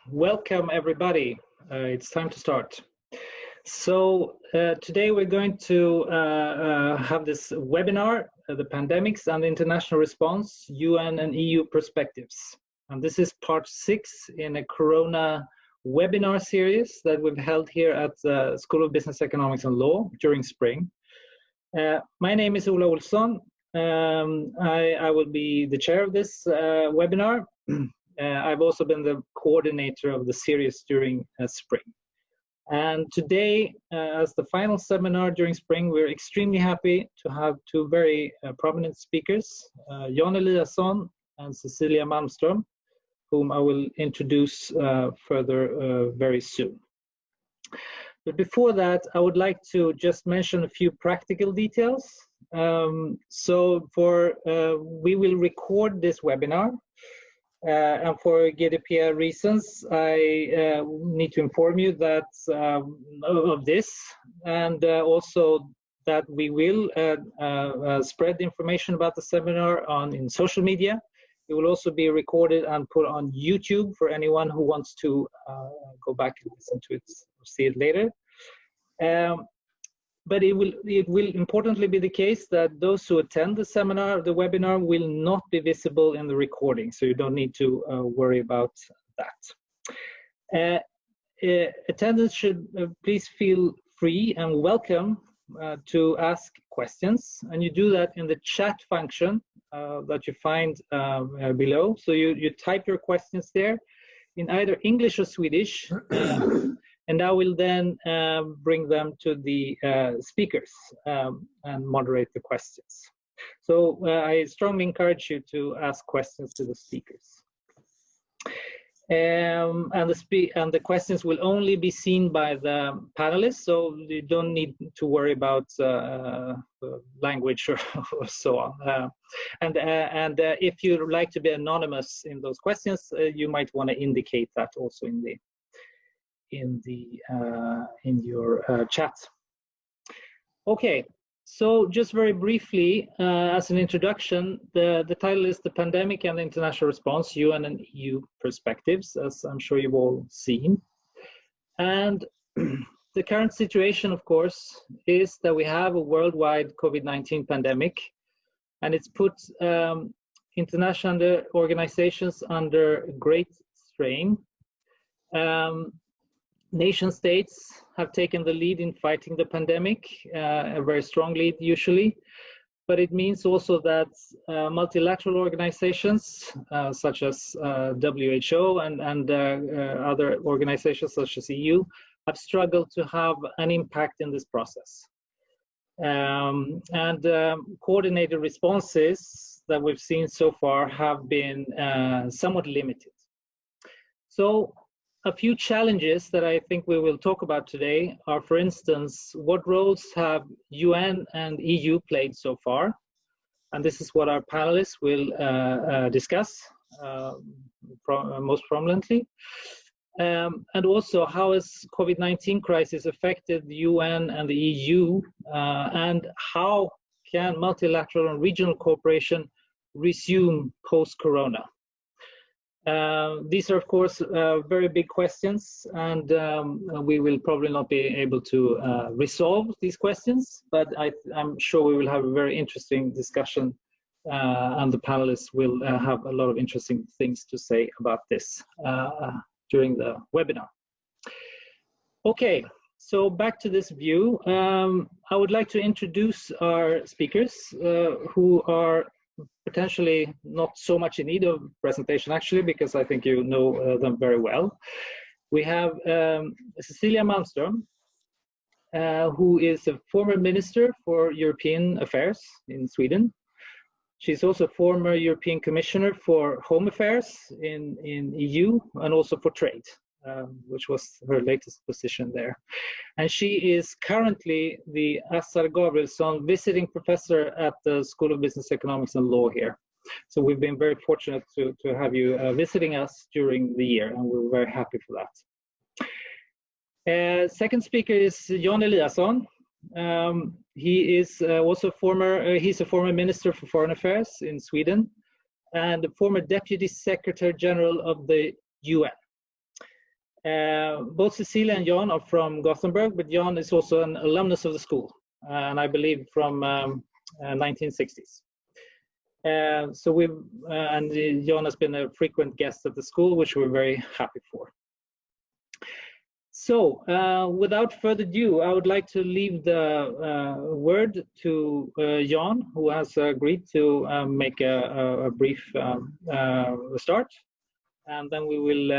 welcome everybody. It's time to start. So today we're going to have this webinar, the pandemics and the international response, UN and EU perspectives. And this is part 6 in a Corona webinar series that we've held here at the School of Business, Economics and Law during spring. My name is Ola Olsson. I will be the chair of this webinar. I've also been the coordinator of the series during spring. And today, as the final seminar during spring, we're extremely happy to have two very prominent speakers, Jan Eliasson and Cecilia Malmström, whom I will introduce further very soon. But before that, I would like to just mention a few practical details. We will record this webinar. And for GDPR reasons, I need to inform you that of this, and also that we will spread information about the seminar in social media. It will also be recorded and put on YouTube for anyone who wants to go back and listen to it or see it later. But it will importantly be the case that those who attend the seminar, the webinar, will not be visible in the recording, so you don't need to worry about that. Attendants should please feel free and welcome to ask questions, and you do that in the chat function that you find below. So you type your questions there in either English or Swedish. And I will then bring them to the speakers and moderate the questions. So I strongly encourage you to ask questions to the speakers. And the questions will only be seen by the panelists, so you don't need to worry about language or so on. And if you'd like to be anonymous in those questions, you might want to indicate that also in your chat. Okay, so just very briefly, as an introduction, the title is The Pandemic and the International Response, UN and EU Perspectives, as I'm sure you've all seen. And the current situation, of course, is that we have a worldwide COVID-19 pandemic, and it's put international organizations under great strain. Nation states have taken the lead in fighting the pandemic, a very strong lead usually, but it means also that multilateral organizations such as WHO and other organizations such as EU have struggled to have an impact in this process. Coordinated responses that we've seen so far have been somewhat limited. So a few challenges that I think we will talk about today are, for instance, what roles have UN and EU played so far? And this is what our panelists will discuss most prominently. And also, how has COVID-19 crisis affected the UN and the EU? And how can multilateral and regional cooperation resume post-corona? These are, of course, very big questions, and we will probably not be able to resolve these questions, but I'm sure we will have a very interesting discussion, and the panelists will have a lot of interesting things to say about this during the webinar. Okay, so back to this view. I would like to introduce our speakers who are potentially not so much in need of presentation, actually, because I think you know them very well. We have Cecilia Malmström, who is a former Minister for European Affairs in Sweden. She's also former European Commissioner for Home Affairs in EU and also for Trade, which was her latest position there. And she is currently the Assar Gabrielsson Visiting Professor at the School of Business, Economics and Law here. So we've been very fortunate to have you visiting us during the year, and we're very happy for that. Second speaker is Jan Eliasson. He is also he's a former Minister for Foreign Affairs in Sweden and the former Deputy Secretary General of the UN. Both Cecilia and Jan are from Gothenburg, but Jan is also an alumnus of the school, and I believe from 1960s. So we've and Jan has been a frequent guest at the school, which we're very happy for. So without further ado, I would like to leave the word to Jan, who has agreed to make a brief start. And then we will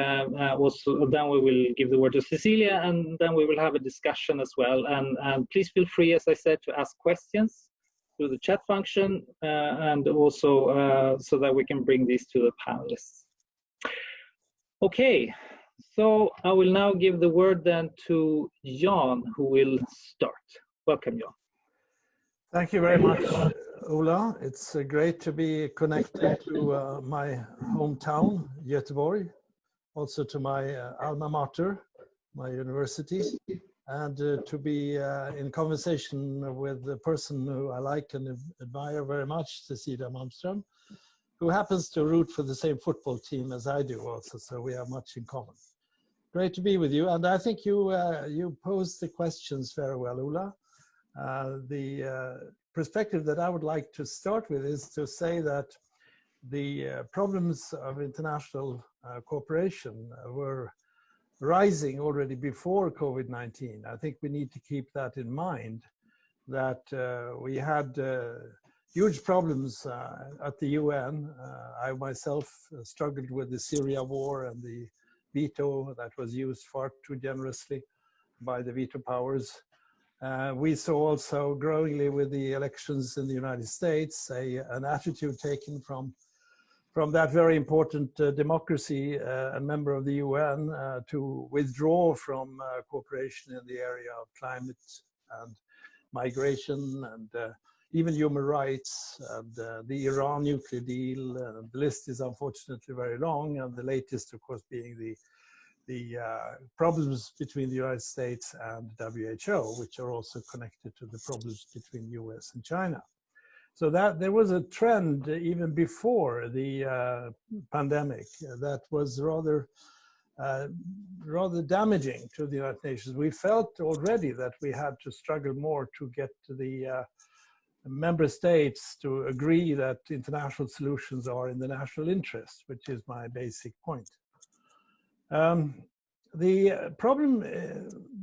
give the word to Cecilia, and then we will have a discussion as well. And please feel free, as I said, to ask questions through the chat function, and also so that we can bring these to the panelists. Okay, so I will now give the word then to Jan, who will start. Welcome, Jan. Thank you very much, Ola. It's great to be connected to my hometown, Göteborg, also to my alma mater, my university, and to be in conversation with the person who I like and admire very much, Cecilia Malmström, who happens to root for the same football team as I do also, so we have much in common. Great to be with you, and I think you posed the questions very well, Ola. The perspective that I would like to start with is to say that the problems of international cooperation were rising already before COVID-19. I think we need to keep that in mind, that we had huge problems at the UN. I myself struggled with the Syria war and the veto that was used far too generously by the veto powers. We saw also growingly with the elections in the United States an attitude taken from that very important democracy and member of the UN to withdraw from cooperation in the area of climate and migration and even human rights, and the Iran nuclear deal. The list is unfortunately very long, and the latest, of course, being the problems between the United States and WHO, which are also connected to the problems between US and China. So that there was a trend even before the pandemic that was rather damaging to the United Nations. We felt already that we had to struggle more to get the member states to agree that international solutions are in the national interest, which is my basic point. The problem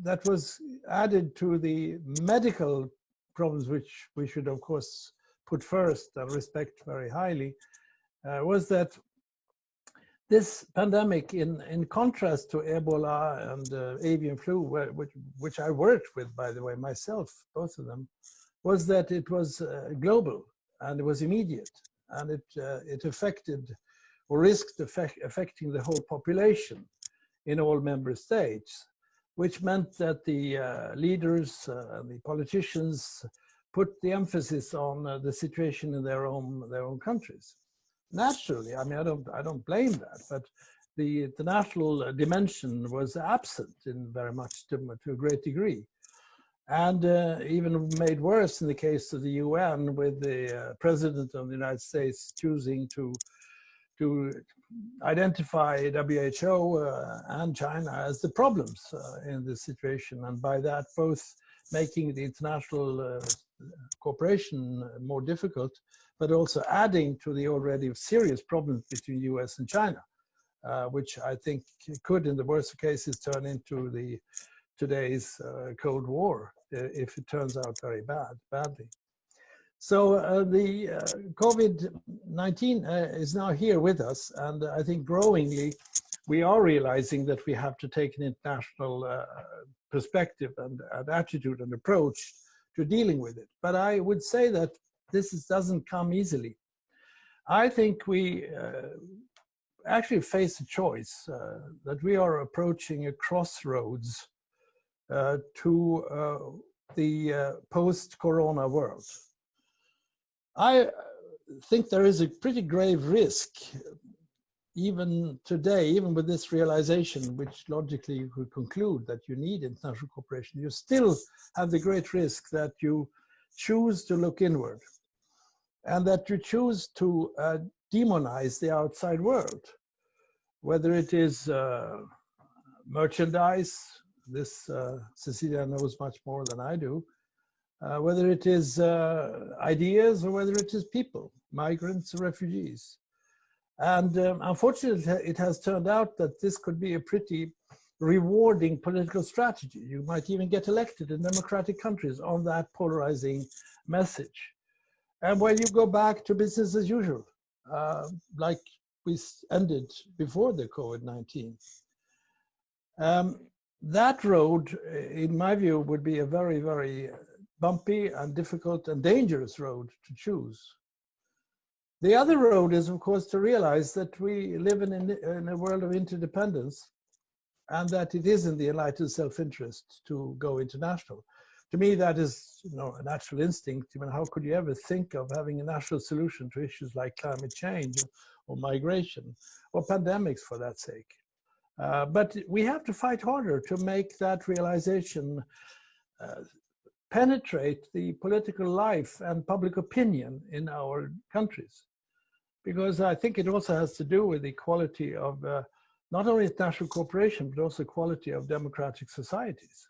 that was added to the medical problems, which we should of course put first and respect very highly, was that this pandemic, in contrast to Ebola and avian flu, which I worked with, by the way, myself, both of them, was that it was global and it was immediate, and it affected or risked affecting the whole population in all member states, which meant that the leaders and the politicians put the emphasis on the situation in their own countries. Naturally, I mean, I don't blame that, but the international dimension was absent in very much to a great degree, and even made worse in the case of the UN, with the President of the United States choosing to identify WHO and China as the problems in this situation, and by that both making the international cooperation more difficult, but also adding to the already serious problems between US and China, which I think could, in the worst of cases, turn into today's Cold War if it turns out very badly. So the COVID-19 is now here with us, and I think growingly we are realizing that we have to take an international perspective and attitude and approach to dealing with it. But I would say that this doesn't come easily. I think we actually face a choice that we are approaching a crossroads to the post-corona world. I think there is a pretty grave risk, even today, even with this realization, which logically you could conclude that you need international cooperation, you still have the great risk that you choose to look inward and that you choose to demonize the outside world, whether it is merchandise. This Cecilia knows much more than I do. Whether it is ideas or whether it is people, migrants or refugees. And unfortunately, it has turned out that this could be a pretty rewarding political strategy. You might even get elected in democratic countries on that polarizing message. And when you go back to business as usual, like we ended before the COVID-19, that road, in my view, would be a very, very bumpy and difficult and dangerous road to choose. The other road is, of course, to realize that we live in a world of interdependence and that it is in the enlightened self-interest to go international. To me, that is, a natural instinct. How could you ever think of having a national solution to issues like climate change or migration or pandemics, for that sake? But we have to fight harder to make that realization penetrate the political life and public opinion in our countries. Because I think it also has to do with the quality of not only international cooperation, but also quality of democratic societies.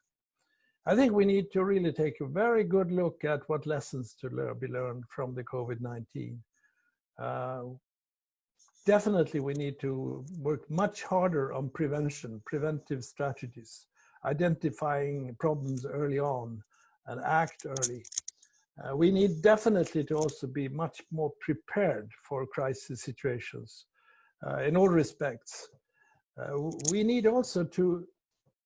I think we need to really take a very good look at what lessons to be learned from the COVID-19. Definitely we need to work much harder on preventive strategies, identifying problems early on and act early. We need definitely to also be much more prepared for crisis situations in all respects. We need also to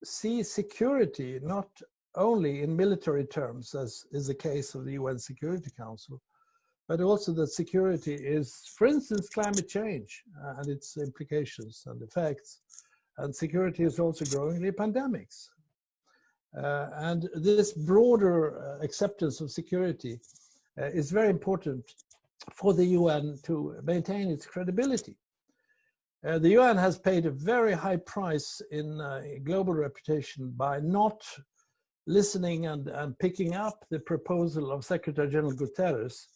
see security not only in military terms, as is the case of the UN Security Council, but also that security is, for instance, climate change and its implications and effects. And security is also growingly pandemics. And this broader acceptance of security is very important for the UN to maintain its credibility. The UN has paid a very high price in global reputation by not listening and picking up the proposal of Secretary General Guterres,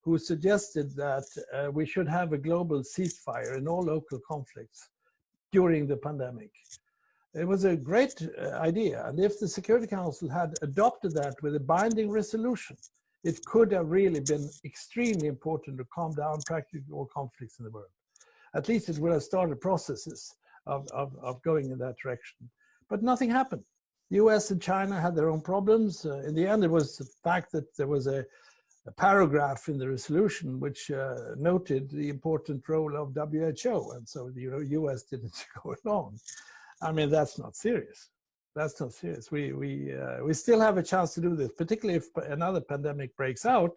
who suggested that we should have a global ceasefire in all local conflicts during the pandemic. It was a great idea, and if the Security Council had adopted that with a binding resolution, it could have really been extremely important to calm down practically all conflicts in the world. At least it would have started processes of going in that direction. But nothing happened. The US and China had their own problems. In the end, it was the fact that there was a paragraph in the resolution which noted the important role of WHO, and so the US didn't go along. I mean, that's not serious. That's not serious. We still have a chance to do this, particularly if another pandemic breaks out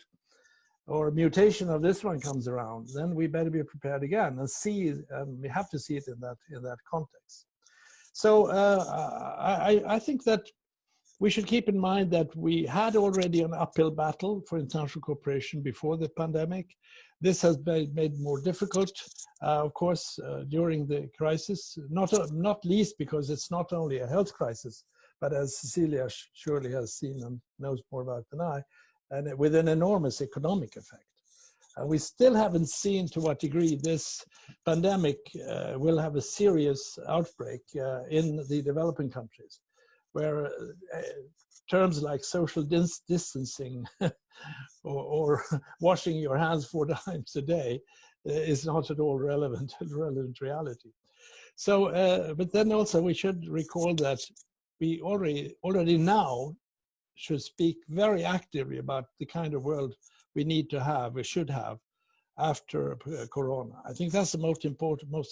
or a mutation of this one comes around. Then we better be prepared again and see. And we have to see it in that context. So I think that we should keep in mind that we had already an uphill battle for international cooperation before the pandemic. This has been made more difficult, of course, during the crisis, not least because it's not only a health crisis, but as Cecilia surely has seen and knows more about than I, and with an enormous economic effect. We still haven't seen to what degree this pandemic will have a serious outbreak in the developing countries, where terms like social distancing or washing your hands 4 times a day is not at all relevant reality. So, but then also we should recall that we already now should speak very actively about the kind of world we need to have, we should have, after Corona. I think that's the most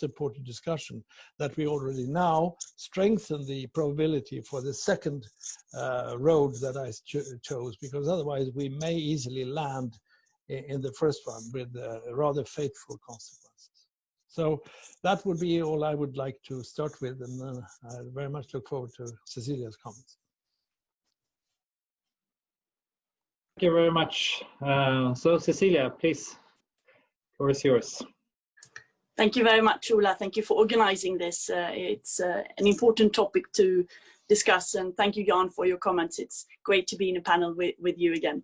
important discussion, that we already now strengthen the probability for the second road that I chose, because otherwise we may easily land in the first one with rather fateful consequences. So that would be all I would like to start with, and I very much look forward to Cecilia's comments. Thank you very much. So Cecilia, please. The floor is yours. Thank you very much, Ola. Thank you for organizing this. It's an important topic to discuss, and thank you, Jan, for your comments. It's great to be in a panel with you again.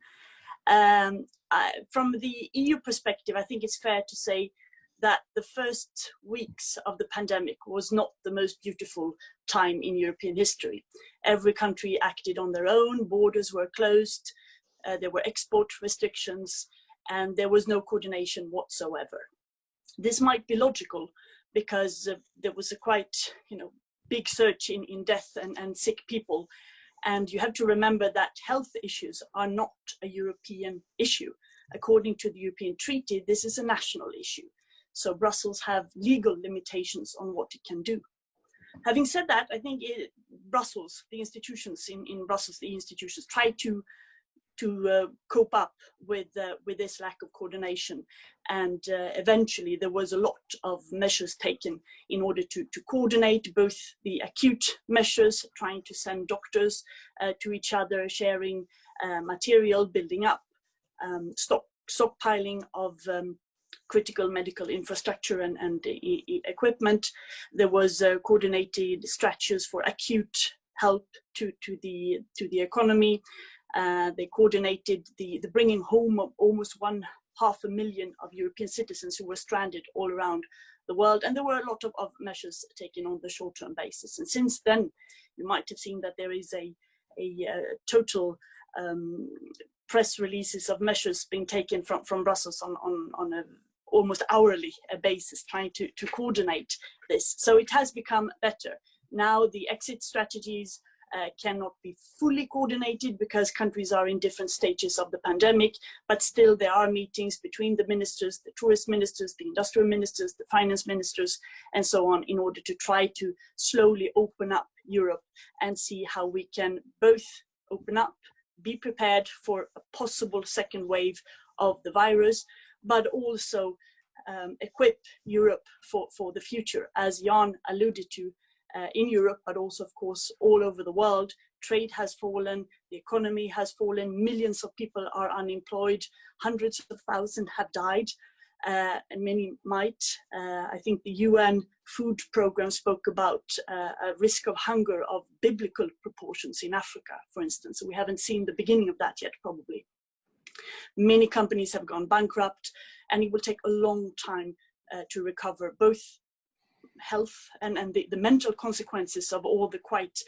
From the EU perspective, I think it's fair to say that the first weeks of the pandemic was not the most beautiful time in European history. Every country acted on their own, borders were closed, there were export restrictions, and there was no coordination whatsoever. This might be logical because there was a quite big surge in death and sick people. And you have to remember that health issues are not a European issue. According to the European Treaty, this is a national issue. So Brussels have legal limitations on what it can do. Having said that, I think Brussels, the institutions in Brussels, the institutions try to cope up with this lack of coordination, and eventually there was a lot of measures taken in order to coordinate both the acute measures, trying to send doctors to each other, sharing material, building up stockpiling of critical medical infrastructure and equipment. There was coordinated strategies for acute help to the economy. They coordinated the bringing home of almost 500,000 of European citizens who were stranded all around the world. And there were a lot of measures taken on the short-term basis. And since then, you might have seen that there is a total press releases of measures being taken from Brussels on a almost hourly basis, trying to coordinate this. So it has become better. Now the exit strategies cannot be fully coordinated because countries are in different stages of the pandemic, but still there are meetings between the ministers, the tourist ministers, the industrial ministers, the finance ministers, and so on, in order to try to slowly open up Europe and see how we can both open up, be prepared for a possible second wave of the virus, but also equip Europe for the future. As Jan alluded to, in Europe, but also, of course, all over the world, trade has fallen, the economy has fallen, millions of people are unemployed, hundreds of thousands have died, and many might. I think the UN food program spoke about a risk of hunger of biblical proportions in Africa, for instance. So we haven't seen the beginning of that yet, probably. Many companies have gone bankrupt, and it will take a long time to recover both health and the mental consequences of all the quite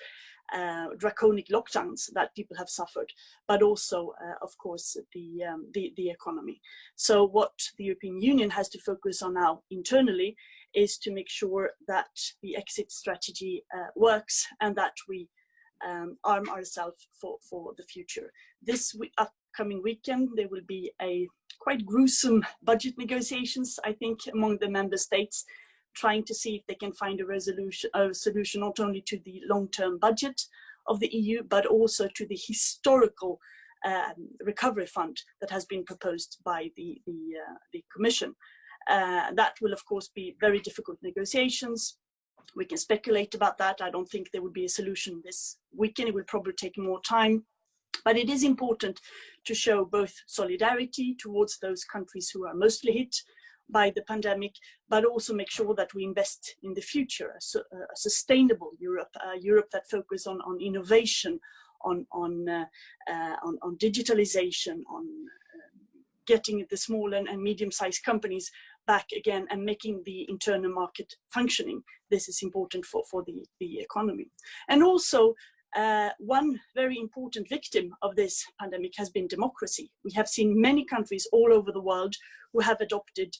draconic lockdowns that people have suffered, but also, of course, the economy. So what the European Union has to focus on now internally is to make sure that the exit strategy works and that we arm ourselves for the future. This upcoming weekend, there will be a quite gruesome budget negotiations, I think, among the member states, trying to see if they can find a solution not only to the long-term budget of the EU, but also to the historical recovery fund that has been proposed by the Commission. That will, of course, be very difficult negotiations. We can speculate about that. I don't think there will be a solution this weekend. It will probably take more time. But it is important to show both solidarity towards those countries who are mostly hit by the pandemic, but also make sure that we invest in the future, a sustainable Europe, a Europe that focuses on innovation, on digitalization, on getting the small and medium-sized companies back again and making the internal market functioning. This is important for the economy. And also, one very important victim of this pandemic has been democracy. We have seen many countries all over the world who have adopted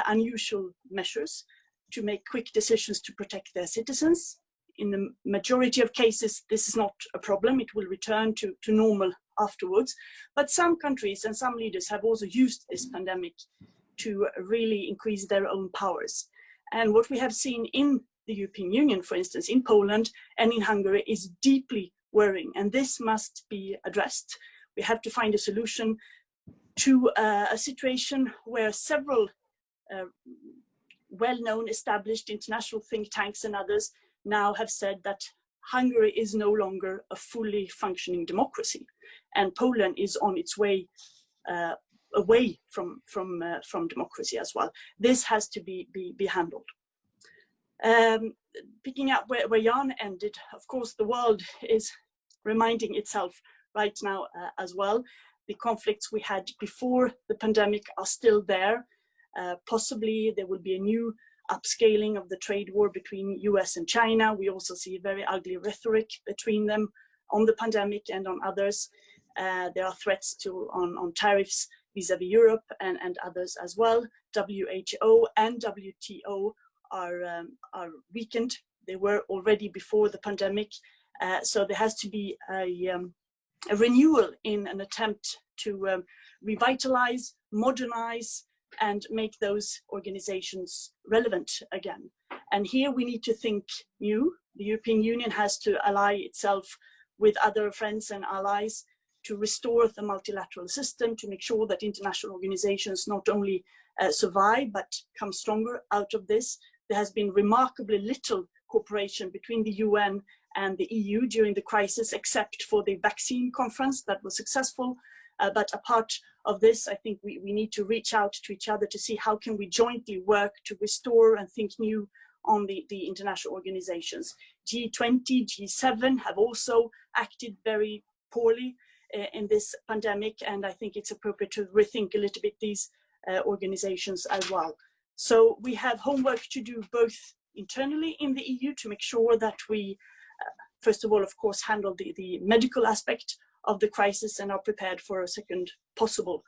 unusual measures to make quick decisions to protect their citizens. In the majority of cases, this is not a problem. It will return to normal afterwards. But some countries and some leaders have also used this pandemic to really increase their own powers. And what we have seen in the European Union, for instance, in Poland and in Hungary, is deeply worrying. And this must be addressed. We have to find a solution to a situation where several well-known established international think tanks and others now have said that Hungary is no longer a fully functioning democracy, and Poland is on its way away from democracy as well. This has to be handled. Picking up where Jan ended, of course, the world is reminding itself right now as well. The conflicts we had before the pandemic are still there. Possibly there will be a new upscaling of the trade war between US and China. We also see very ugly rhetoric between them on the pandemic and on others. There are threats on tariffs vis-a-vis Europe and others as well. WHO and WTO are weakened. They were already before the pandemic. So there has to be a renewal in an attempt to revitalize, modernize, and make those organizations relevant again. And here we need to think new. The European Union has to ally itself with other friends and allies to restore the multilateral system, to make sure that international organizations not only survive, but come stronger out of this. There has been remarkably little cooperation between the UN and the EU during the crisis, except for the vaccine conference that was successful. But apart of this, I think we need to reach out to each other to see how can we jointly work to restore and think new on the international organizations. G20, G7 have also acted very poorly in this pandemic, and I think it's appropriate to rethink a little bit these organizations as well. So we have homework to do both internally in the EU to make sure that we, first of all, of course, handle the medical aspect of the crisis and are prepared for a second possible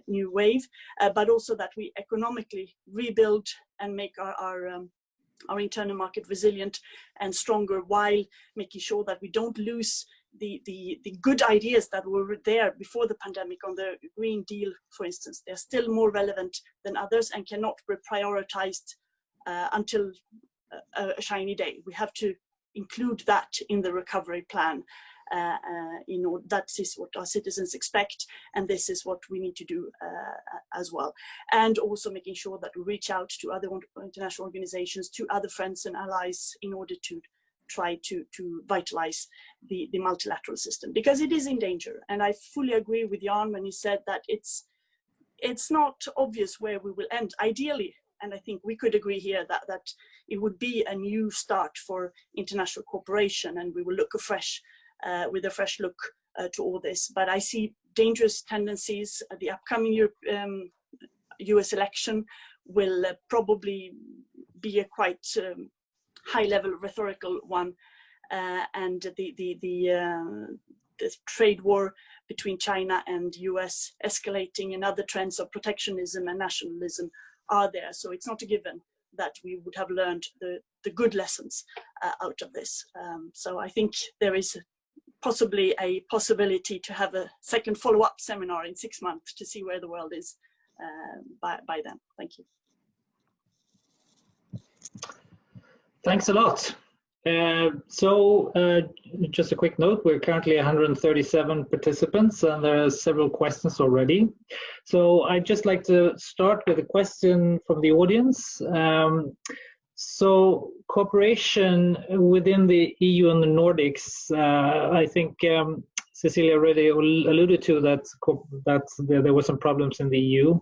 new wave, but also that we economically rebuild and make our internal market resilient and stronger, while making sure that we don't lose the good ideas that were there before the pandemic on the Green Deal, for instance. They're still more relevant than others and cannot be prioritized until a shiny day. We have to include that in the recovery plan. That is what our citizens expect, and this is what we need to do as well. And also making sure that we reach out to other international organizations, to other friends and allies, in order to try to vitalize the multilateral system, because it is in danger. And I fully agree with Jan when he said that it's not obvious where we will end, ideally. And I think we could agree here that it would be a new start for international cooperation, and we will look afresh with a fresh look to all this. But I see dangerous tendencies. The upcoming US election will probably be a quite high-level rhetorical one, and the trade war between China and US escalating, and other trends of protectionism and nationalism are there. So it's not a given that we would have learned the good lessons out of this. So I think there is possibly a possibility to have a second follow-up seminar in 6 months to see where the world is by then. Thank you. Thanks a lot. Just a quick note, we're currently 137 participants and there are several questions already. So I'd just like to start with a question from the audience. So cooperation within the EU and the Nordics, I think Cecilia already alluded to that there were some problems in the EU.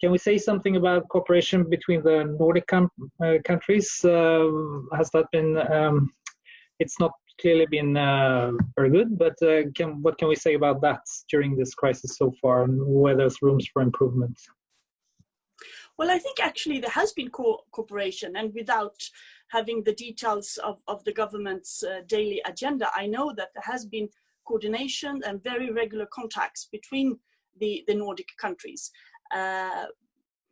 Can we say something about cooperation between the Nordic countries? Has that been, it's not clearly been very good, but what can we say about that during this crisis so far, and where there's rooms for improvement? Well, I think actually there has been cooperation, and without having the details of the government's daily agenda, I know that there has been coordination and very regular contacts between the Nordic countries.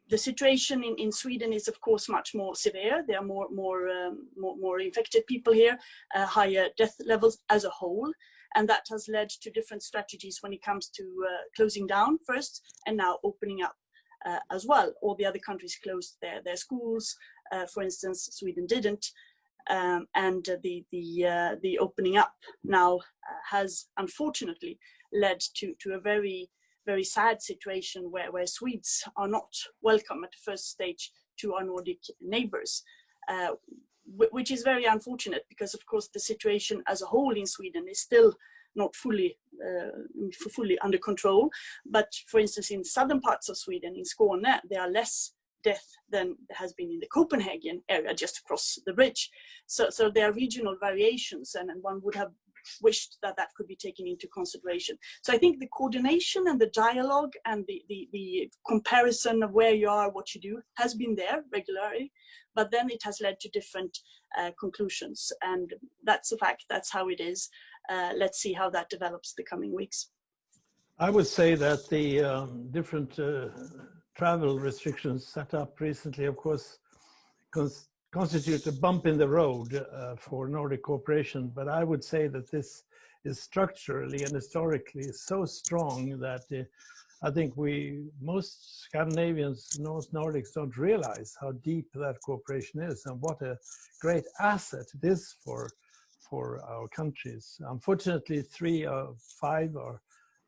The situation in Sweden is, of course, much more severe. There are more infected people here, higher death levels as a whole, and that has led to different strategies when it comes to closing down first and now opening up as well. All the other countries closed their schools, for instance. Sweden didn't, and the opening up now has unfortunately led to a very sad situation where Swedes are not welcome at the first stage to our Nordic neighbors, which is very unfortunate, because of course the situation as a whole in Sweden is still not fully under control. But for instance, in southern parts of Sweden, in Skåne, there are less death than there has been in the Copenhagen area just across the bridge. So there are regional variations, and one would have wished that that could be taken into consideration. So I think the coordination and the dialogue and the comparison of where you are, what you do, has been there regularly, but then it has led to different conclusions. And that's a fact, that's how it is. Let's see how that develops the coming weeks. I would say that the different travel restrictions set up recently, of course, constitute a bump in the road for Nordic cooperation. But I would say that this is structurally and historically so strong that I think most Scandinavians, most Nordics don't realize how deep that cooperation is and what a great asset it is for our countries. Unfortunately, 3 of 5 are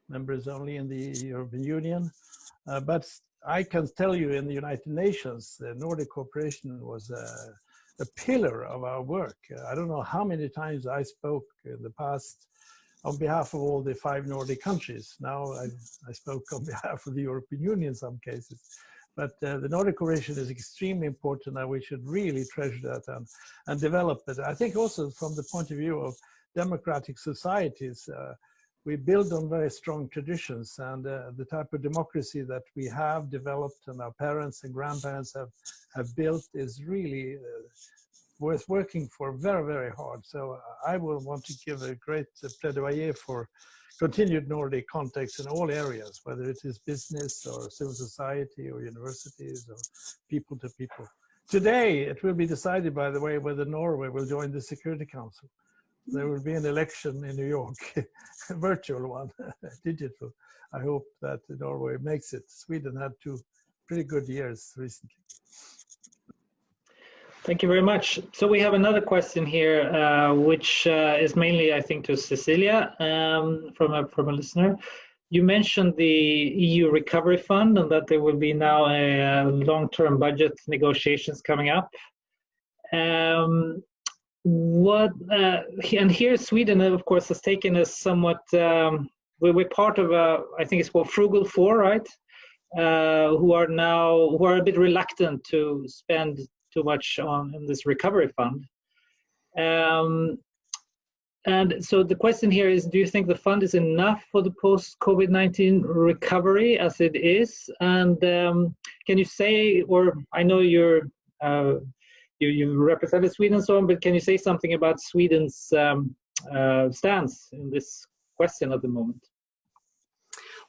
members only in the European Union, but I can tell you in the United Nations, the Nordic cooperation was a pillar of our work. I don't know how many times I spoke in the past on behalf of all the 5 Nordic countries. Now I spoke on behalf of the European Union in some cases. But the Nordic cooperation is extremely important, and we should really treasure that and develop it. I think also from the point of view of democratic societies, we build on very strong traditions, and the type of democracy that we have developed and our parents and grandparents have built is really worth working for very, very hard. So I will want to give a great plaidoyer for continued Nordic contacts in all areas, whether it is business or civil society or universities or people to people. Today, it will be decided, by the way, whether Norway will join the Security Council. There will be an election in New York, a virtual one, digital. I hope that Norway makes it. Sweden had 2 pretty good years recently. Thank you very much. So we have another question here, which is mainly, I think, to Cecilia from a listener. You mentioned the EU Recovery Fund and that there will be now a long-term budget negotiations coming up. And here Sweden, of course, has taken a somewhat, we're part of I think it's called Frugal Four, right? Who are a bit reluctant to spend too much on this recovery fund. And so the question here is, do you think the fund is enough for the post-COVID-19 recovery as it is? And can you say, or I know you represented Sweden and so on, but can you say something about Sweden's stance in this question at the moment?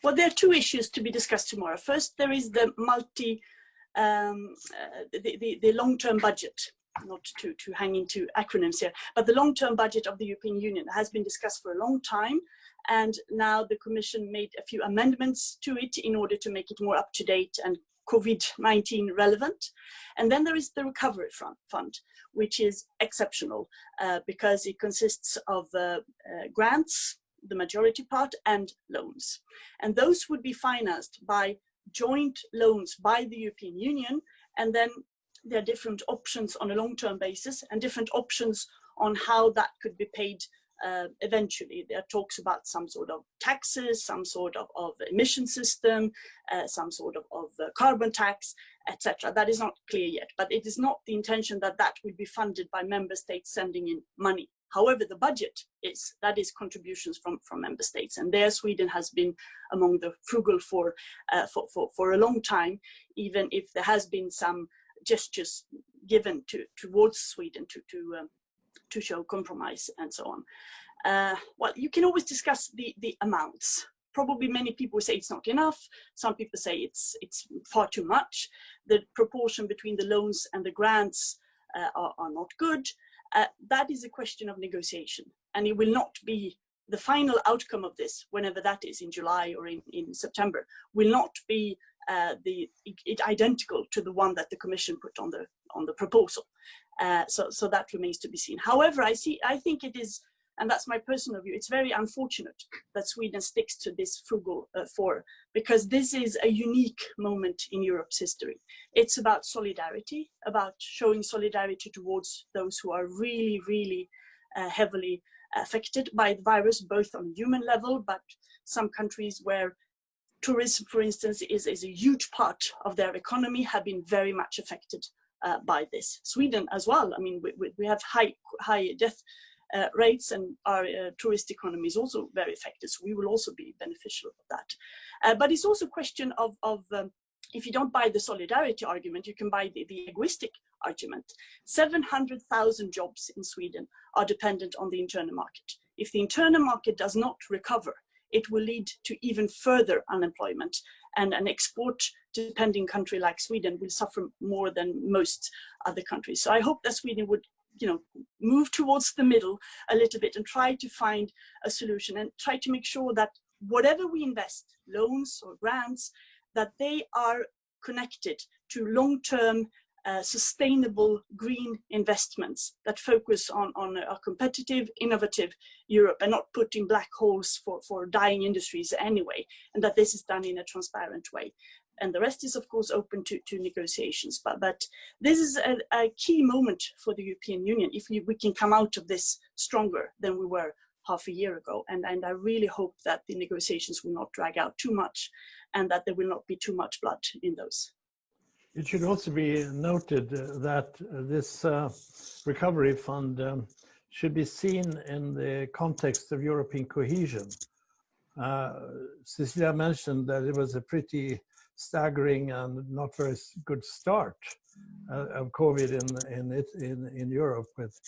Well, there are 2 issues to be discussed tomorrow. First, there is the the long-term budget, not to hang into acronyms here, but the long-term budget of the European Union has been discussed for a long time. And now the Commission made a few amendments to it in order to make it more up-to-date and COVID-19 relevant. And then there is the Recovery Fund, which is exceptional because it consists of grants, the majority part, and loans. And those would be financed by joint loans by the European Union, and then there are different options on a long-term basis and different options on how that could be paid eventually. There are talks about some sort of taxes, some sort of emission system, some sort of carbon tax, etc. That is not clear yet, but it is not the intention that that will be funded by member states sending in money. However, the budget is contributions from member states, and there Sweden has been among the frugal for a long time, even if there has been some gestures given towards Sweden to show compromise and so on. Well, you can always discuss the amounts. Probably many people say it's not enough. Some people say it's far too much. The proportion between the loans and the grants are not good. That is a question of negotiation, and it will not be the final outcome of this, whenever that is, in July or in September, will not be identical to the one that the Commission put on the proposal. So that remains to be seen. However, I think it is, and that's my personal view, it's very unfortunate that Sweden sticks to this frugal four, because this is a unique moment in Europe's history. It's about solidarity, about showing solidarity towards those who are really, really heavily affected by the virus, both on a human level, but some countries where tourism, for instance, is a huge part of their economy, have been very much affected by this. Sweden as well. I mean, we have high death rates, and our tourist economy is also very affected. So we will also be beneficial of that. But it's also a question of if you don't buy the solidarity argument, you can buy the egoistic argument. 700,000 jobs in Sweden are dependent on the internal market. If the internal market does not recover, it will lead to even further unemployment, and an export-dependent country like Sweden will suffer more than most other countries. So I hope that Sweden would, move towards the middle a little bit and try to find a solution, and try to make sure that whatever we invest, loans or grants, that they are connected to long-term sustainable green investments that focus on a competitive, innovative Europe, and not putting black holes for dying industries anyway, and that this is done in a transparent way. And the rest is, of course, open to negotiations. But this is a key moment for the European Union if we can come out of this stronger than we were half a year ago. And I really hope that the negotiations will not drag out too much, and that there will not be too much blood in those. It should also be noted that this recovery fund should be seen in the context of European cohesion. Cecilia mentioned that it was a pretty staggering and not very good start of COVID in Europe, with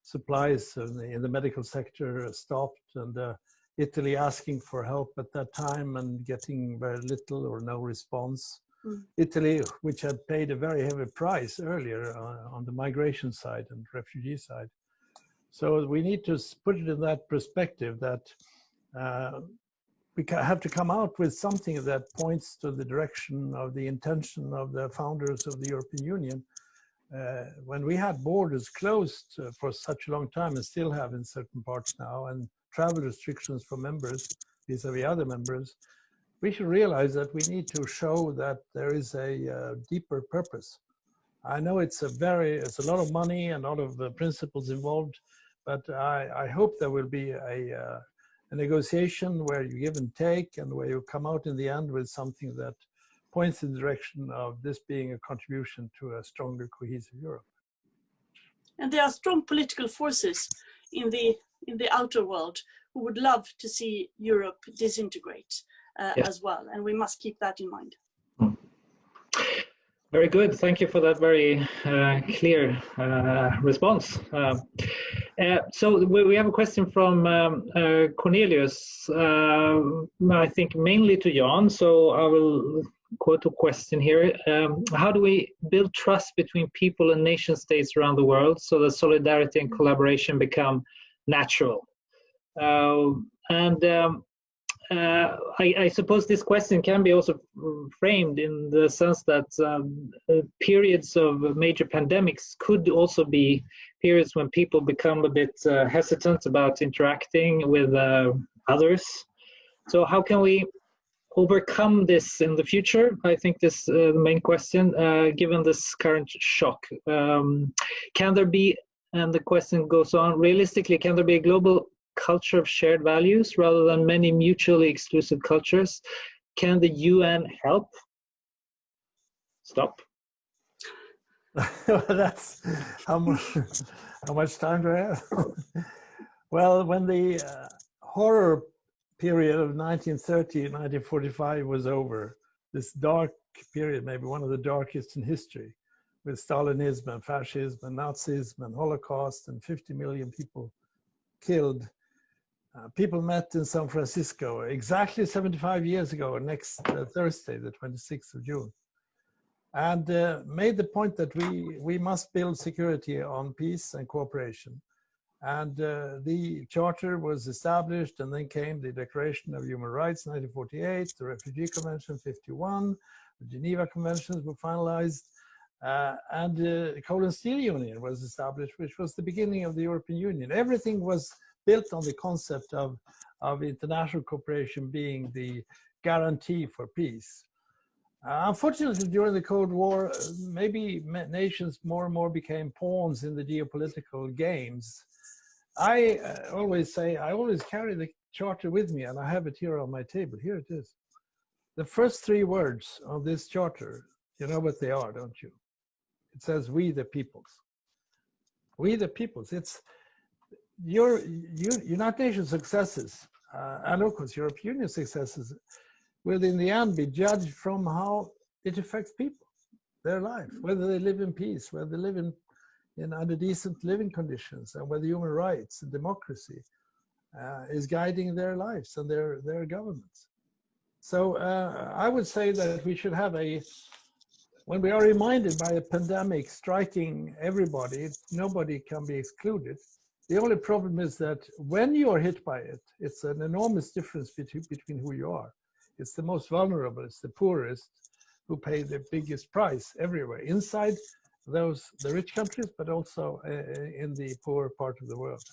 supplies in the medical sector stopped, and Italy asking for help at that time and getting very little or no response. Italy, which had paid a very heavy price earlier on the migration side and refugee side. So we need to put it in that perspective, that we have to come out with something that points to the direction of the intention of the founders of the European Union. When we had borders closed for such a long time, and still have in certain parts now, and travel restrictions for members vis-a-vis other members, we should realize that we need to show that there is a deeper purpose. I know it's a lot of money and a lot of principles involved, but I hope there will be a negotiation where you give and take, and where you come out in the end with something that points in the direction of this being a contribution to a stronger, cohesive Europe. And there are strong political forces in the outer world who would love to see Europe disintegrate as well, and we must keep that in mind. Very good. Thank you for that very clear response. So we have a question from Cornelius, I think mainly to Jan, so I will quote a question here. How do we build trust between people and nation states around the world so that solidarity and collaboration become natural? I suppose this question can be also framed in the sense that periods of major pandemics could also be periods when people become a bit hesitant about interacting with others. So how can we overcome this in the future? I think this is the main question, given this current shock. Can there be, and the question goes on, realistically, can there be a global culture of shared values rather than many mutually exclusive cultures? Can the UN help? Stop. That's how much time do I have? Well, when the horror period of 1930, 1945 was over, this dark period, maybe one of the darkest in history, with Stalinism and fascism and Nazism and Holocaust and 50 million people killed. People met in San Francisco exactly 75 years ago, next Thursday, the 26th of June, and made the point that we must build security on peace and cooperation. And the charter was established, and then came the Declaration of Human Rights, 1948, the Refugee Convention, 51, the Geneva Conventions were finalized, and the Coal and Steel Union was established, which was the beginning of the European Union. Everything was built on the concept of international cooperation being the guarantee for peace. Unfortunately, during the Cold War, maybe nations more and more became pawns in the geopolitical games. I always say, I always carry the charter with me, and I have it here on my table. Here it is. The first three words of this charter, you know what they are, don't you? It says, we the peoples. We the peoples. United Nations successes and of course European Union successes will in the end be judged from how it affects people, their life, whether they live in peace, whether they live in under decent living conditions, and whether human rights and democracy is guiding their lives and their governments. So I would say that we should have when we are reminded by a pandemic striking everybody, nobody can be excluded. The only problem is that when you are hit by it, it's an enormous difference between who you are. It's the most vulnerable, it's the poorest who pay the biggest price everywhere, inside the rich countries, but also in the poor part of the world.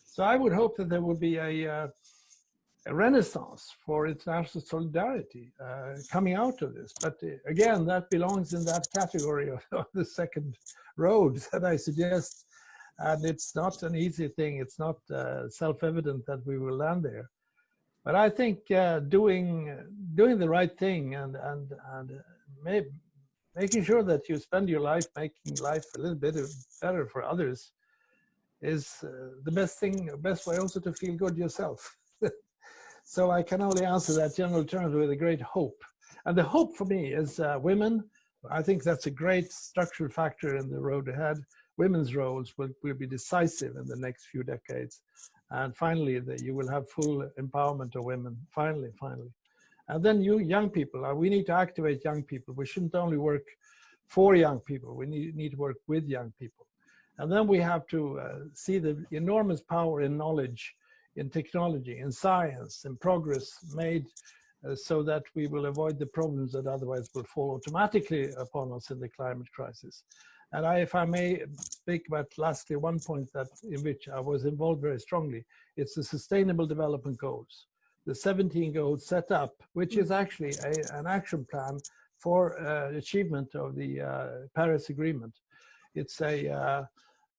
So I would hope that there will be a renaissance for international solidarity coming out of this. But again, that belongs in that category of the second road that I suggest. And it's not an easy thing. It's not self-evident that we will land there. But I think doing the right thing and making sure that you spend your life making life a little bit better for others is the best way also to feel good yourself. So I can only answer that general terms with a great hope. And the hope for me is women. I think that's a great structural factor in the road ahead. Women's roles will be decisive in the next few decades. And finally, you will have full empowerment of women, finally. And then you young people, we need to activate young people. We shouldn't only work for young people, we need to work with young people. And then we have to see the enormous power in knowledge, in technology, in science, in progress made so that we will avoid the problems that otherwise will fall automatically upon us in the climate crisis. And if I may speak about lastly one point in which I was involved very strongly, it's the Sustainable Development Goals. The 17 goals set up, which is actually an action plan for achievement of the Paris Agreement. It's a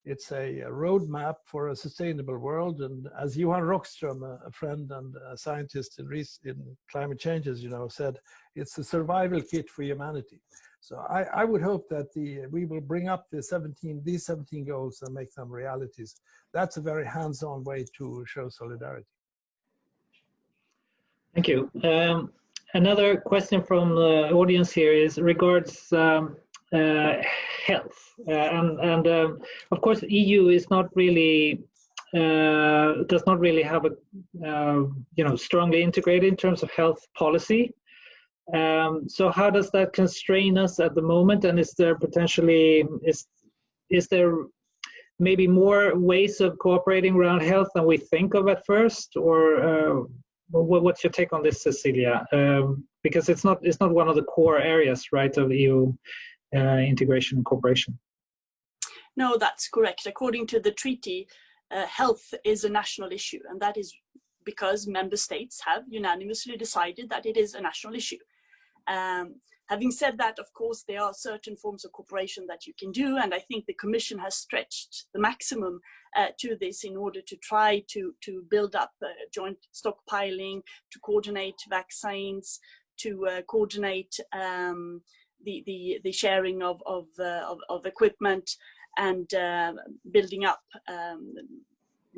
roadmap for a sustainable world, and as Johan Rockström, a friend and a scientist in climate change, as you know, said, it's a survival kit for humanity. So I would hope that we will bring up these 17 goals and make them realities. That's a very hands-on way to show solidarity. Thank you. Another question from the audience here is regards health, and of course, EU is not really does not really have a strongly integrated in terms of health policy. So how does that constrain us at the moment? And is there potentially is there maybe more ways of cooperating around health than we think of at first, or what's your take on this, Cecilia? Because it's not one of the core areas, right, of EU integration and cooperation. No, that's correct. According to the treaty, health is a national issue, and that is because member states have unanimously decided that it is a national issue. Having said that, of course, there are certain forms of cooperation that you can do, and I think the Commission has stretched the maximum to this in order to try to build up joint stockpiling, to coordinate vaccines, to coordinate the sharing of equipment, and building up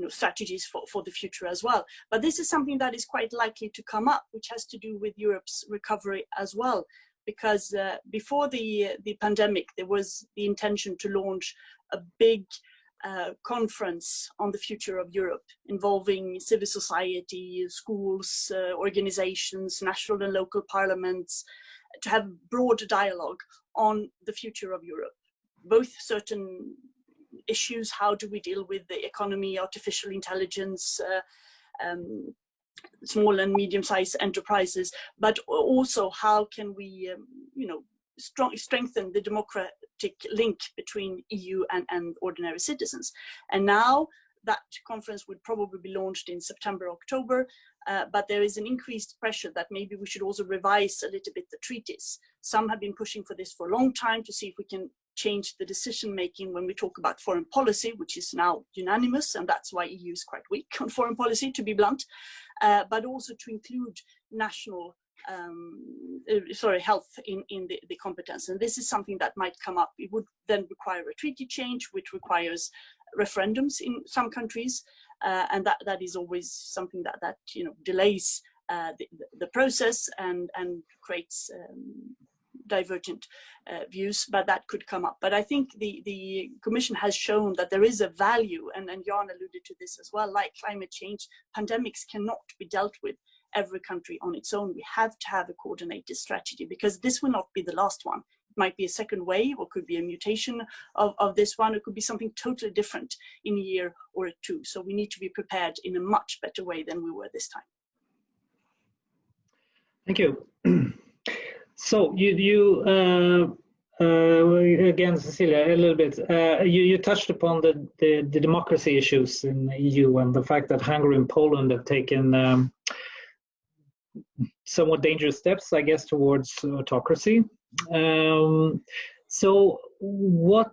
strategies for the future as well. But this is something that is quite likely to come up, which has to do with Europe's recovery as well, because before the pandemic, there was the intention to launch a big conference on the future of Europe, involving civil society, schools, organizations, national and local parliaments, to have broad dialogue on the future of Europe, both certain issues, how do we deal with the economy, artificial intelligence, small and medium-sized enterprises, but also how can we strengthen the democratic link between EU and ordinary citizens. And now that conference would probably be launched in September, October, but there is an increased pressure that maybe we should also revise a little bit the treaties. Some have been pushing for this for a long time to see if we can change the decision-making when we talk about foreign policy, which is now unanimous, and that's why EU is quite weak on foreign policy, to be blunt, but also to include national health in the competence. And this is something that might come up. It would then require a treaty change, which requires referendums in some countries, and that is always something that delays the process and creates divergent views, but that could come up. But I think the Commission has shown that there is a value, and Jan alluded to this as well, like climate change, pandemics cannot be dealt with every country on its own. We have to have a coordinated strategy, because this will not be the last one. It might be a second wave, or could be a mutation of this one. It could be something totally different in a year or two. So we need to be prepared in a much better way than we were this time. Thank you. So you again, Cecilia, a little bit. You touched upon the democracy issues in the EU and the fact that Hungary and Poland have taken somewhat dangerous steps, I guess, towards autocracy. So what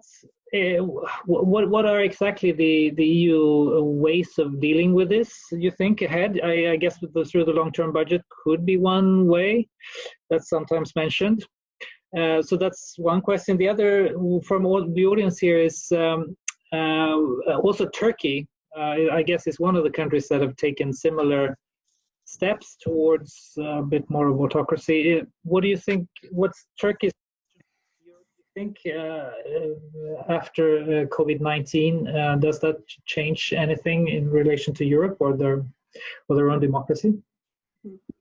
are exactly the EU ways of dealing with this, you think, ahead? I guess through the long-term budget could be one way that's sometimes mentioned. So that's one question. The other from the audience here is also Turkey, I guess, is one of the countries that have taken similar steps towards a bit more of autocracy. What do you think? What's Turkey's? You think after COVID-19, does that change anything in relation to Europe or their own democracy?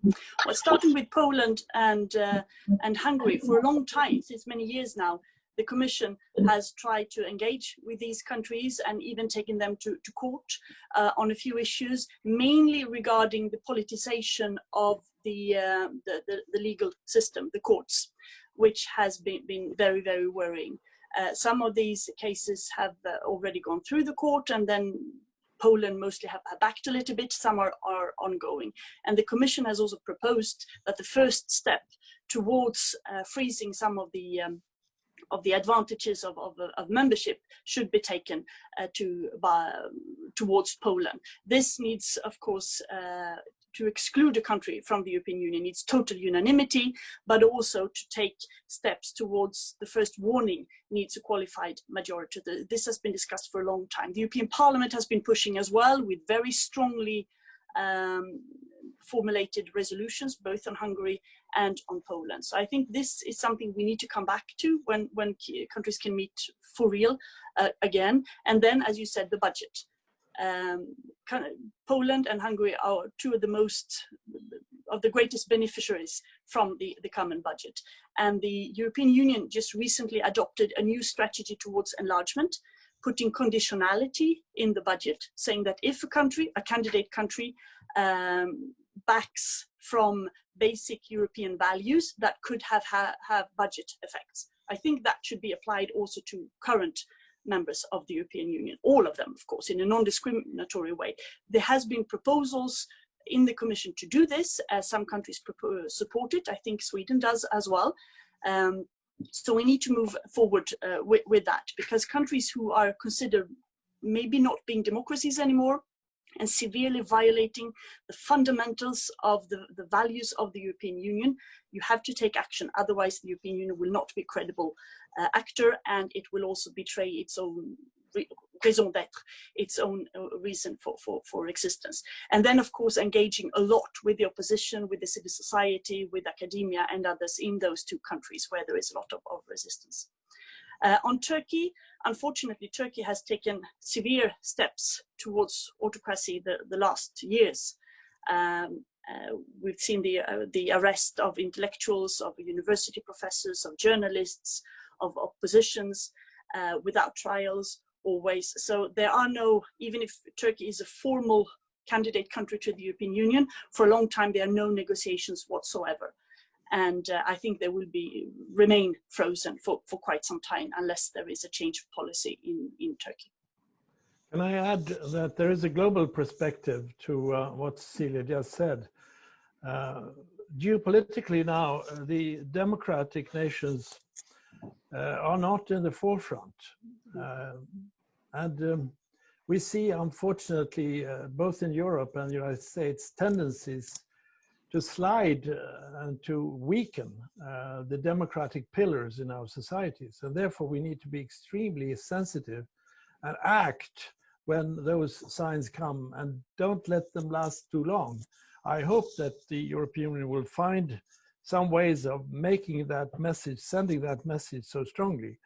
Well, starting with Poland and Hungary, for a long time, since many years now, the Commission has tried to engage with these countries and even taken them to court on a few issues, mainly regarding the politicization of the legal system, the courts, which has been very, very worrying. Some of these cases have already gone through the court, and then Poland mostly have backed a little bit. Some are ongoing. And the Commission has also proposed that the first step towards freezing some of the advantages of membership should be taken towards Poland. This needs, of course, to exclude a country from the European Union needs total unanimity, but also to take steps towards the first warning needs a qualified majority. This has been discussed for a long time. The European Parliament has been pushing as well, with very strongly formulated resolutions, both on Hungary and on Poland. So I think this is something we need to come back to when countries can meet for real again. And then, as you said, the budget. Poland and Hungary are two of the greatest beneficiaries from the common budget. And the European Union just recently adopted a new strategy towards enlargement, putting conditionality in the budget, saying that if a candidate country, backs from basic European values, that could have budget effects. I think that should be applied also to current members of the European Union, all of them, of course, in a non-discriminatory way. There has been proposals in the Commission to do this. Some countries support it. I think Sweden does as well. So we need to move forward with that, because countries who are considered maybe not being democracies anymore and severely violating the fundamentals of the values of the European Union, you have to take action. Otherwise, the European Union will not be a credible actor, and it will also betray its own raison d'être, its own reason for existence. And then, of course, engaging a lot with the opposition, with the civil society, with academia and others in those two countries where there is a lot of resistance. On Turkey, unfortunately, Turkey has taken severe steps towards autocracy the last years. We've seen the arrest of intellectuals, of university professors, of journalists, of oppositions without trials always. So there are no, even if Turkey is a formal candidate country to the European Union, for a long time there are no negotiations whatsoever. And I think they will remain frozen for quite some time unless there is a change of policy in Turkey. Can I add that there is a global perspective to what Cecilia just said? Geopolitically now, the democratic nations are not in the forefront. We see, unfortunately, both in Europe and the United States, tendencies to slide and to weaken the democratic pillars in our societies. And therefore we need to be extremely sensitive and act when those signs come, and don't let them last too long. I hope that the European Union will find some ways of making that message, sending that message so strongly.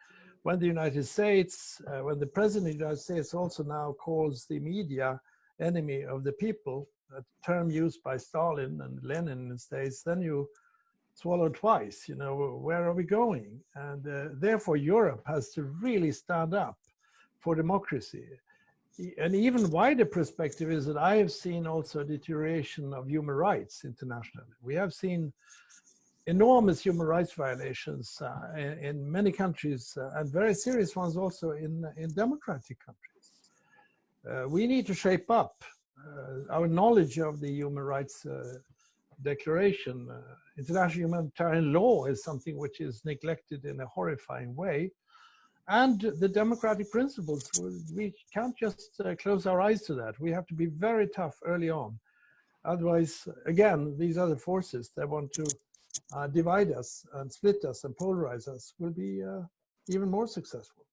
When the United States, when the President of the United States also now calls the media enemy of the people, a term used by Stalin and Lenin in the States, then you swallow twice, you know, where are we going? And therefore Europe has to really stand up for democracy. An even wider perspective is that I have seen also a deterioration of human rights internationally. We have seen enormous human rights violations in many countries, and very serious ones also in democratic countries. We need to shape up our knowledge of the human rights declaration. International humanitarian law is something which is neglected in a horrifying way. And the democratic principles, we can't just close our eyes to that. We have to be very tough early on. Otherwise, again, these other forces that want to divide us and split us and polarize us will be even more successful.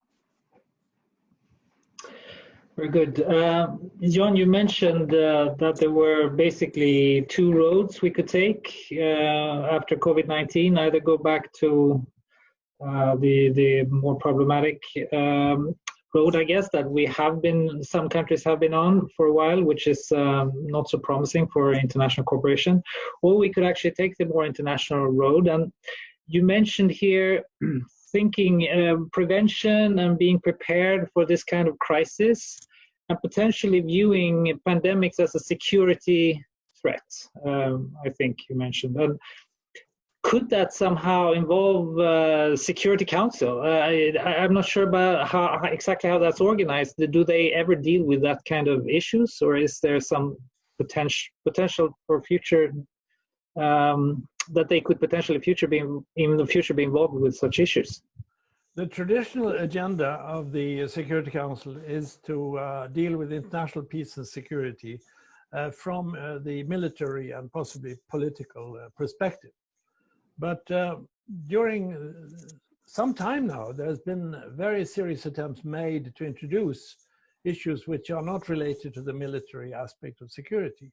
Very good. John, you mentioned that there were basically two roads we could take after COVID-19, either go back to the more problematic road, I guess, that some countries have been on for a while, which is not so promising for international cooperation, or we could actually take the more international road. And you mentioned here thinking prevention and being prepared for this kind of crisis, and potentially viewing pandemics as a security threat, I think you mentioned. And could that somehow involve Security Council? I'm not sure about exactly how that's organized. Do they ever deal with that kind of issues, or is there some potential for future that they could potentially in the future be involved with such issues? The traditional agenda of the Security Council is to deal with international peace and security from the military and possibly political perspective. But during some time now, there's been very serious attempts made to introduce issues which are not related to the military aspect of security.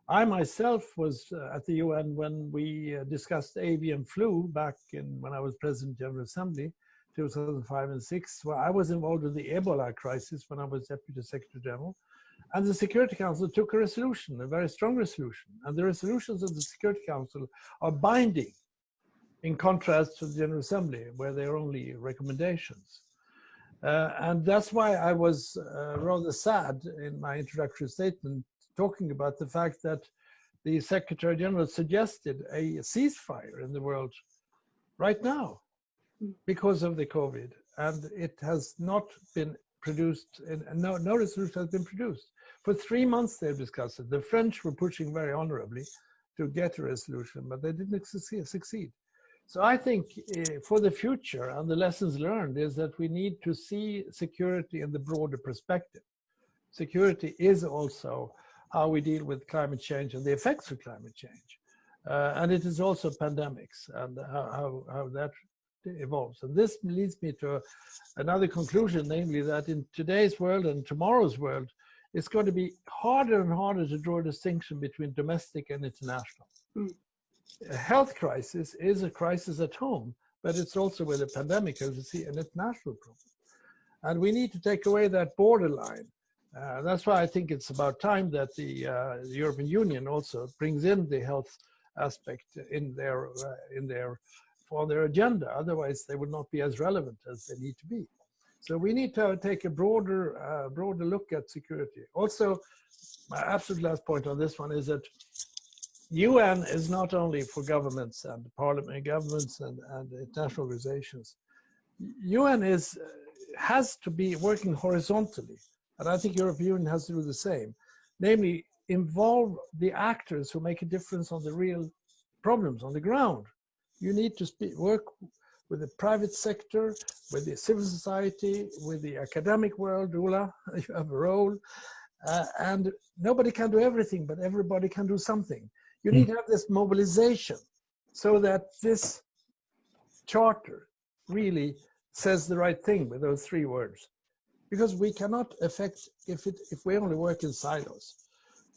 I myself was at the UN when we discussed avian flu back when I was President of the General Assembly, 2005 and 6, where I was involved in the Ebola crisis when I was Deputy Secretary General. And the Security Council took a resolution, a very strong resolution. And the resolutions of the Security Council are binding, in contrast to the General Assembly, where they are only recommendations. And that's why I was rather sad in my introductory statement, talking about the fact that the Secretary General suggested a ceasefire in the world right now because of the COVID. And it has not been produced, no resolution has been produced. For 3 months they've discussed it. The French were pushing very honorably to get a resolution, but they didn't succeed. So I think for the future, and the lessons learned is that we need to see security in the broader perspective. Security is also how we deal with climate change and the effects of climate change. And it is also pandemics and how that evolves. And this leads me to another conclusion, namely that in today's world and tomorrow's world, it's going to be harder and harder to draw a distinction between domestic and international. A health crisis is a crisis at home, but it's also with a pandemic, as you see, an international problem. And we need to take away that borderline. That's why I think it's about time that the European Union also brings in the health aspect for their agenda. Otherwise, they would not be as relevant as they need to be. So we need to take a broader look at security. Also, my absolute last point on this one is that UN is not only for governments and parliament, governments and international organizations. UN has to be working horizontally, and I think European Union has to do the same. Namely, involve the actors who make a difference on the real problems on the ground. You need to work with the private sector, with the civil society, with the academic world. Ulla, you have a role, and nobody can do everything, but everybody can do something. You need to have this mobilization so that this charter really says the right thing with those 3 words. because we cannot affect if we only work in silos.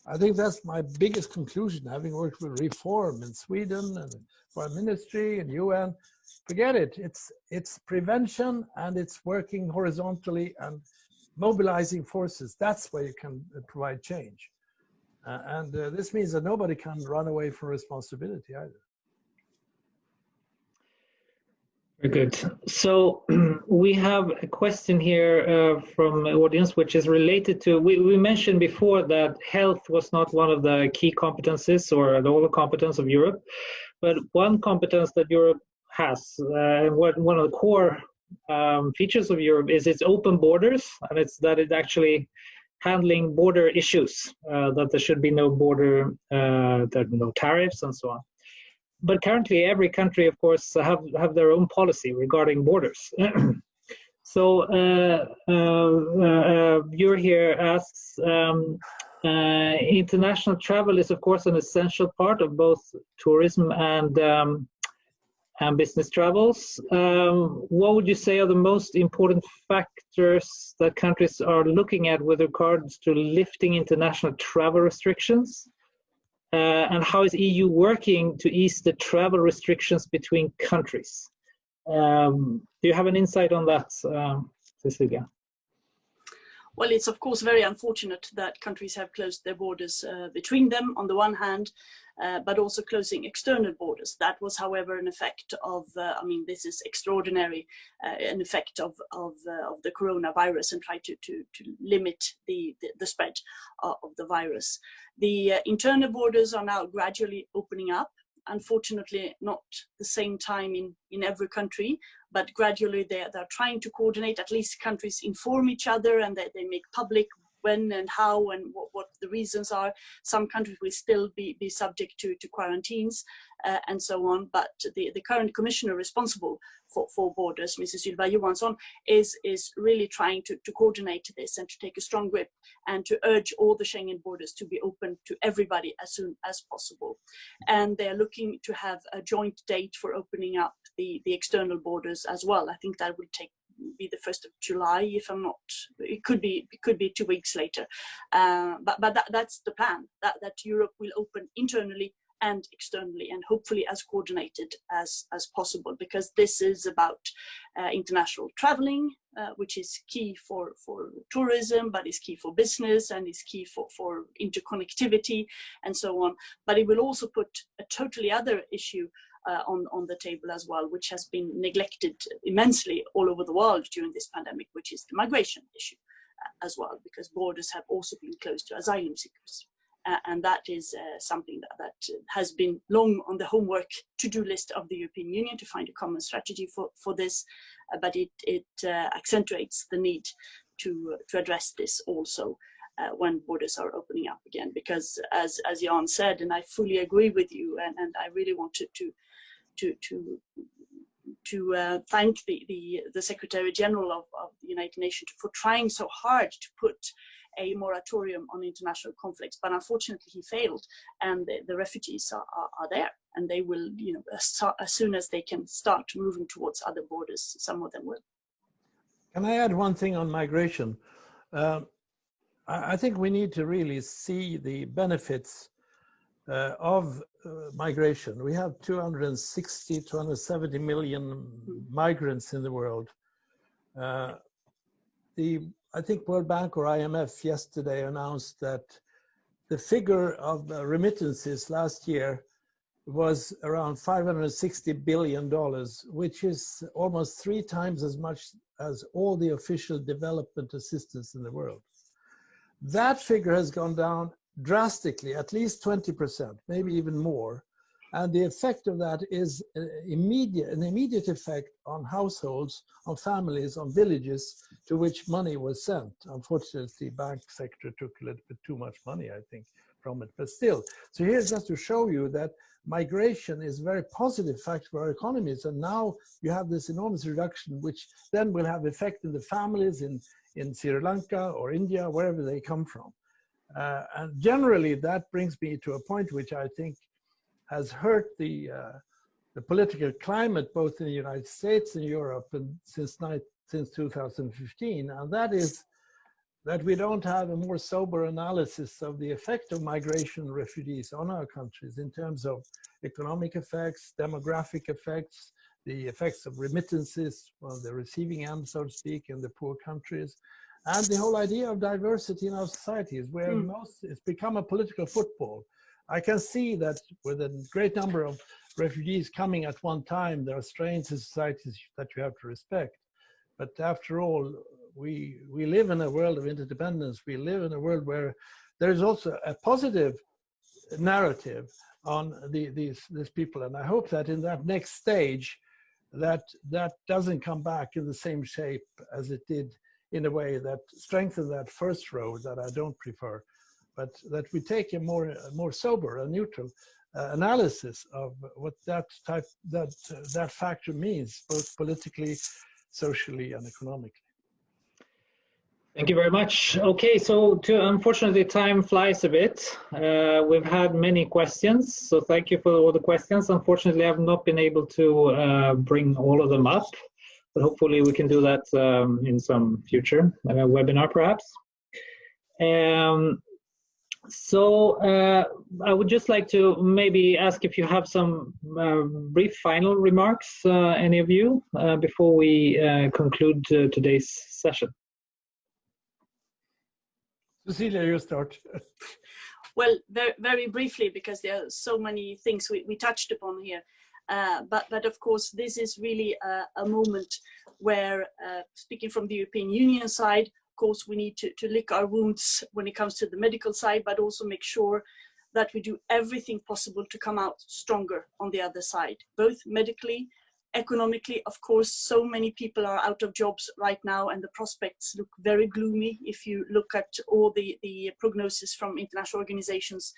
I think that's my biggest conclusion, having worked with reform in Sweden and foreign ministry and UN. Forget it. It's prevention, and it's working horizontally and mobilizing forces. That's where you can provide change. This means that nobody can run away from responsibility either. Very good. So we have a question here from the audience, which is related to, we mentioned before that health was not one of the key competences or all the competence of Europe, but one competence that Europe has, one of the core features of Europe is its open borders, and it's that it actually handling border issues, that there should be no border, no tariffs and so on. But currently, every country, of course, have their own policy regarding borders. So Viewer here asks, international travel is, of course, an essential part of both tourism and business travels. What would you say are the most important factors that countries are looking at with regards to lifting international travel restrictions? And how is EU working to ease the travel restrictions between countries? Do you have an insight on that, Cecilia? Well, it's of course very unfortunate that countries have closed their borders between them on the one hand, but also closing external borders. That was, however, an effect of, I mean, this is extraordinary, an effect of the coronavirus, and try to limit the spread of the virus. The internal borders are now gradually opening up. Unfortunately, not the same time in every country, but gradually they're trying to coordinate. At least countries inform each other, and they make public when and how and what the reasons are. Some countries will still be subject to quarantines and so on. But the current commissioner responsible for borders, Mrs. Ylva Johansson, is really trying to coordinate this and to take a strong grip and to urge all the Schengen borders to be open to everybody as soon as possible. And they're looking to have a joint date for opening up the external borders as well. I think that will be the 1st of July, if I'm not, it could be 2 weeks later. But that's the plan, that Europe will open internally and externally, and hopefully as coordinated as possible, because this is about international traveling, which is key for tourism, but is key for business and is key for interconnectivity and so on. But it will also put a totally other issue on the table as well, which has been neglected immensely all over the world during this pandemic, which is the migration issue as well, because borders have also been closed to asylum seekers. And that is something that has been long on the homework to-do list of the European Union, to find a common strategy for this, but it accentuates the need to address this also when borders are opening up again. Because as Jan said, and I fully agree with you, and I really wanted to thank the Secretary General of the United Nations for trying so hard to put a moratorium on international conflicts, but unfortunately he failed, and the refugees are there, and they will, as soon as they can start moving towards other borders, some of them will. Can I add one thing on migration? I think we need to really see the benefits of migration. We have 270 million migrants in the world. I think World Bank or IMF yesterday announced that the figure of remittances last year was around $560 billion, which is almost 3 times as much as all the official development assistance in the world. That figure has gone down drastically, at least 20%, maybe even more. And the effect of that is an immediate effect on households, on families, on villages to which money was sent. Unfortunately, bank sector took a little bit too much money, I think, from it, but still. So here's just to show you that migration is a very positive factor for our economies. And now you have this enormous reduction, which then will have effect in the families in Sri Lanka or India, wherever they come from. And generally, that brings me to a point which I think has hurt the political climate both in the United States and Europe and since since 2015, and that is that we don't have a more sober analysis of the effect of migration and refugees on our countries in terms of economic effects, demographic effects, the effects of remittances, well, the receiving end, so to speak, in the poor countries, and the whole idea of diversity in our societies, where it's become a political football. I can see that with a great number of refugees coming at one time, there are strains in societies that you have to respect. But after all, we live in a world of interdependence. We live in a world where there is also a positive narrative on these people. And I hope that in that next stage, that doesn't come back in the same shape as it did, in a way that strengthened that first row that I don't prefer, but that we take a more sober and neutral analysis of what that factor means, both politically, socially, and economically. Thank you very much. Okay, so unfortunately, time flies a bit. We've had many questions, so thank you for all the questions. Unfortunately, I've not been able to bring all of them up, but hopefully we can do that in some future webinar, perhaps. I would just like to maybe ask if you have some brief final remarks, any of you, before we conclude today's session. Cecilia, you start. Well, very, very briefly, because there are so many things we touched upon here. But of course, this is really a moment where, speaking from the European Union side, of course, we need to lick our wounds when it comes to the medical side, but also make sure that we do everything possible to come out stronger on the other side, both medically, economically. Of course, so many people are out of jobs right now, and the prospects look very gloomy if you look at all the prognosis from international organizations,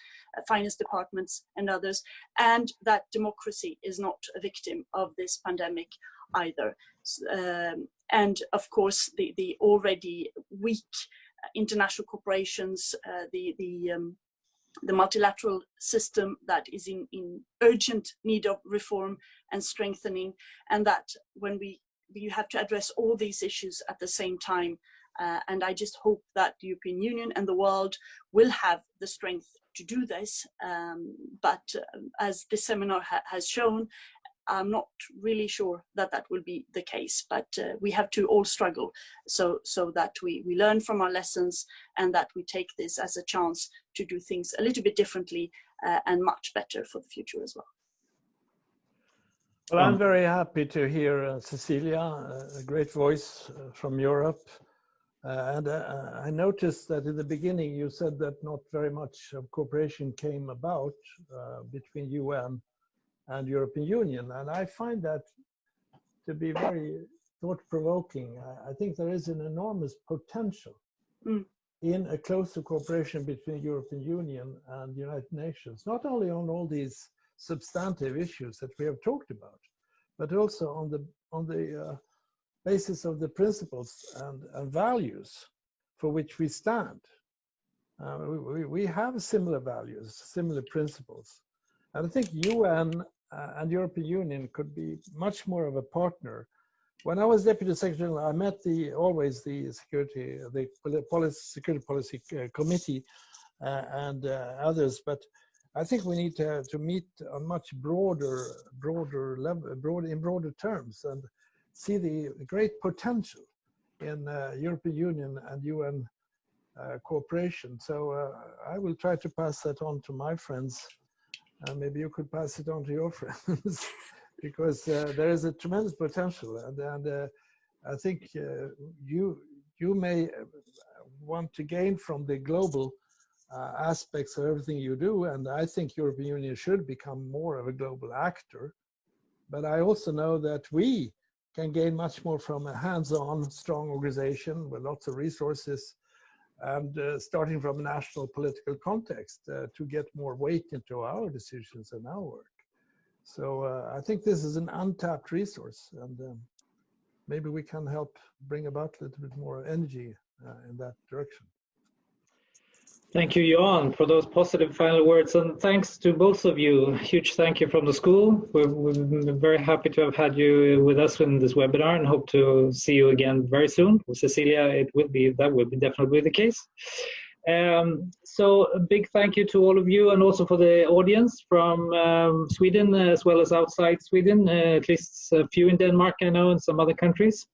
finance departments and others, and that democracy is not a victim of this pandemic either. And of course, the already weak international corporations, the multilateral system that is in urgent need of reform and strengthening, and that when you have to address all these issues at the same time. And I just hope that the European Union and the world will have the strength to do this. But as this seminar has shown, I'm not really sure that will be the case, but we have to all struggle so that we learn from our lessons, and that we take this as a chance to do things a little bit differently and much better for the future as well. Well, I'm very happy to hear Cecilia, a great voice from Europe. And I noticed that in the beginning you said that not very much of cooperation came about between UN and European Union, and I find that to be very thought-provoking. I think there is an enormous potential in a closer cooperation between European Union and United Nations, not only on all these substantive issues that we have talked about, but also on the basis of the principles and values for which we stand. We have similar values, similar principles. And I think UN and European Union could be much more of a partner. When I was Deputy Secretary General, I met always the Security Policy Committee and others, but I think we need to meet on much broader level, in broader terms, and see the great potential in European Union and UN cooperation. So I will try to pass that on to my friends. Maybe you could pass it on to your friends, because there is a tremendous potential, and I think you may want to gain from the global aspects of everything you do, and I think European Union should become more of a global actor. But I also know that we can gain much more from a hands-on, strong organization with lots of resources, and starting from a national political context to get more weight into our decisions and our work. So I think this is an untapped resource, and maybe we can help bring about a little bit more energy in that direction. Thank you, Jan, for those positive final words, and thanks to both of you. Huge thank you from the school. We're very happy to have had you with us in this webinar, and hope to see you again very soon. With Cecilia, that will be definitely the case. So a big thank you to all of you, and also for the audience from Sweden as well as outside Sweden, at least a few in Denmark, I know, and some other countries.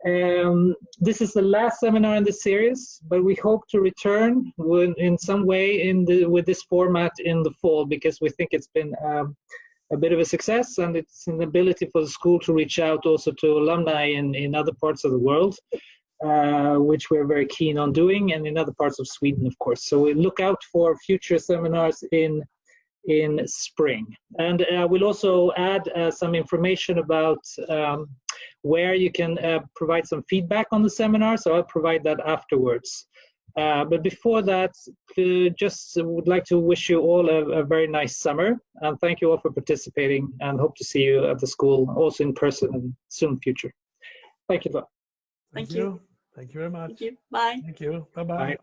This is the last seminar in this series, but we hope to return in some way with this format in the fall, because we think it's been a bit of a success, and it's an ability for the school to reach out also to alumni in other parts of the world, which we're very keen on doing, and in other parts of Sweden, of course. So we look out for future seminars in spring. And we'll also add some information about where you can provide some feedback on the seminar, so I'll provide that afterwards. But before that, just would like to wish you all a very nice summer, and thank you all for participating, and hope to see you at the school also in person in soon future. Thank you. Thank you. Thank you very much. Thank you. Bye. Thank you. Bye-bye. Bye.